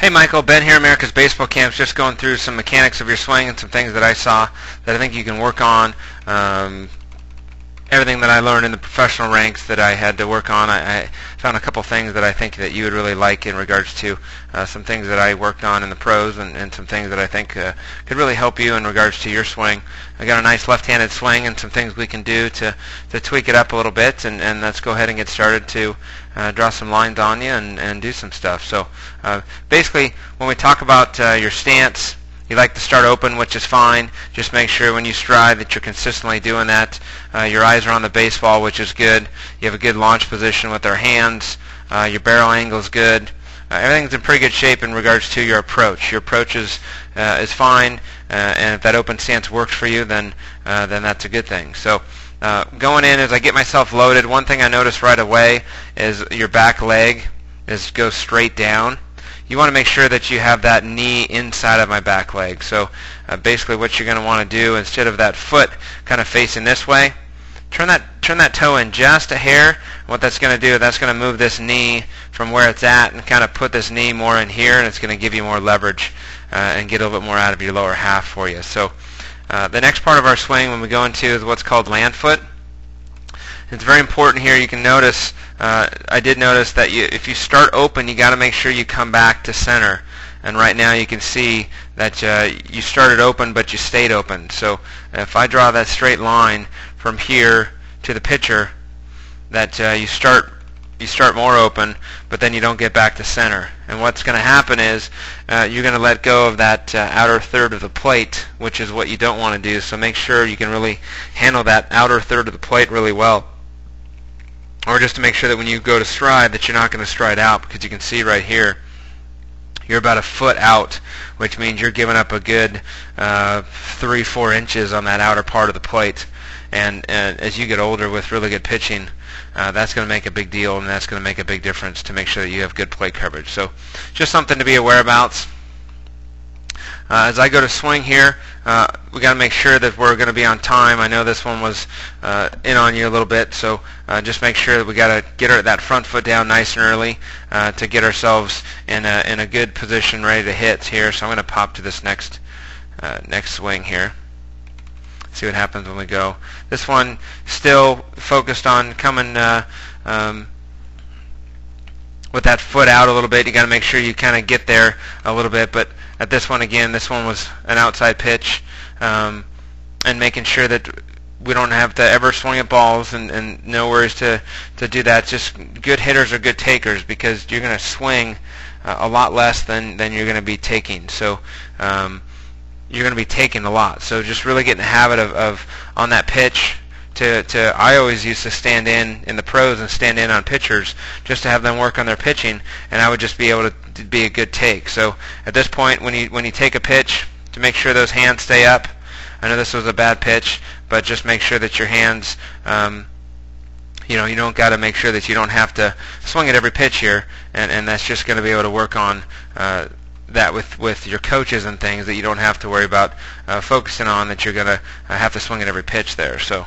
Hey Michael, Ben here, America's Baseball Camps, just going through some mechanics of your swing and some things that I saw that I think you can work on. Everything that I learned in the professional ranks that I had to work on, I found a couple things that I think that you would really like in regards to some things that I worked on in the pros and some things that I think could really help you in regards to your swing. I got a nice left-handed swing and some things we can do to tweak it up a little bit, and let's go ahead and get started to draw some lines on you and do some stuff. So basically, when we talk about your stance, you like to start open, which is fine. Just make sure when you stride that you're consistently doing that. Your eyes are on the baseball, which is good. You have a good launch position with our hands. Your barrel angle is good. Everything's in pretty good shape in regards to your approach. Your approach is fine, and if that open stance works for you, then that's a good thing. So going in, as I get myself loaded, one thing I noticed right away is your back leg goes straight down. You want to make sure that you have that knee inside of my back leg. So basically what you're going to want to do, instead of that foot kind of facing this way, turn that toe in just a hair. And what that's going to do, that's going to move this knee from where it's at and kind of put this knee more in here, and it's going to give you more leverage and get a little bit more out of your lower half for you. So the next part of our swing when we go into is what's called land foot. It's very important here. You can notice, I did notice that if you start open, you got to make sure you come back to center. And right now you can see that you started open, but you stayed open. So if I draw that straight line from here to the pitcher, that you start more open, but then you don't get back to center. And what's going to happen is you're going to let go of that outer third of the plate, which is what you don't want to do. So make sure you can really handle that outer third of the plate really well. Or just to make sure that when you go to stride that you're not going to stride out, because you can see right here you're about a foot out, which means you're giving up a good 3-4 inches on that outer part of the plate. And as you get older with really good pitching, that's going to make a big deal, and that's going to make a big difference to make sure that you have good plate coverage. So just something to be aware about. As I go to swing here, we got to make sure that we're going to be on time. I know this one was in on you a little bit, so just make sure that we got to get that front foot down nice and early to get ourselves in a good position, ready to hit here. So I'm going to pop to this next swing here. See what happens when we go. This one still focused on coming with that foot out a little bit. You got to make sure you kind of get there a little bit, but at this one again, this one was an outside pitch, and making sure that we don't have to ever swing at balls, and no worries to do that. Just good hitters are good takers, because you're going to swing a lot less than you're going to be taking. So you're going to be taking a lot. So just really get in the habit of on that pitch. I always used to stand in the pros and stand in on pitchers just to have them work on their pitching, and I would just be able to be a good take. So at this point, when you take a pitch, to make sure those hands stay up. I know this was a bad pitch, but just make sure that your hands, you don't got to make sure that you don't have to swing at every pitch here, and that's just going to be able to work on that with your coaches and things, that you don't have to worry about focusing on that you're going to have to swing at every pitch there. So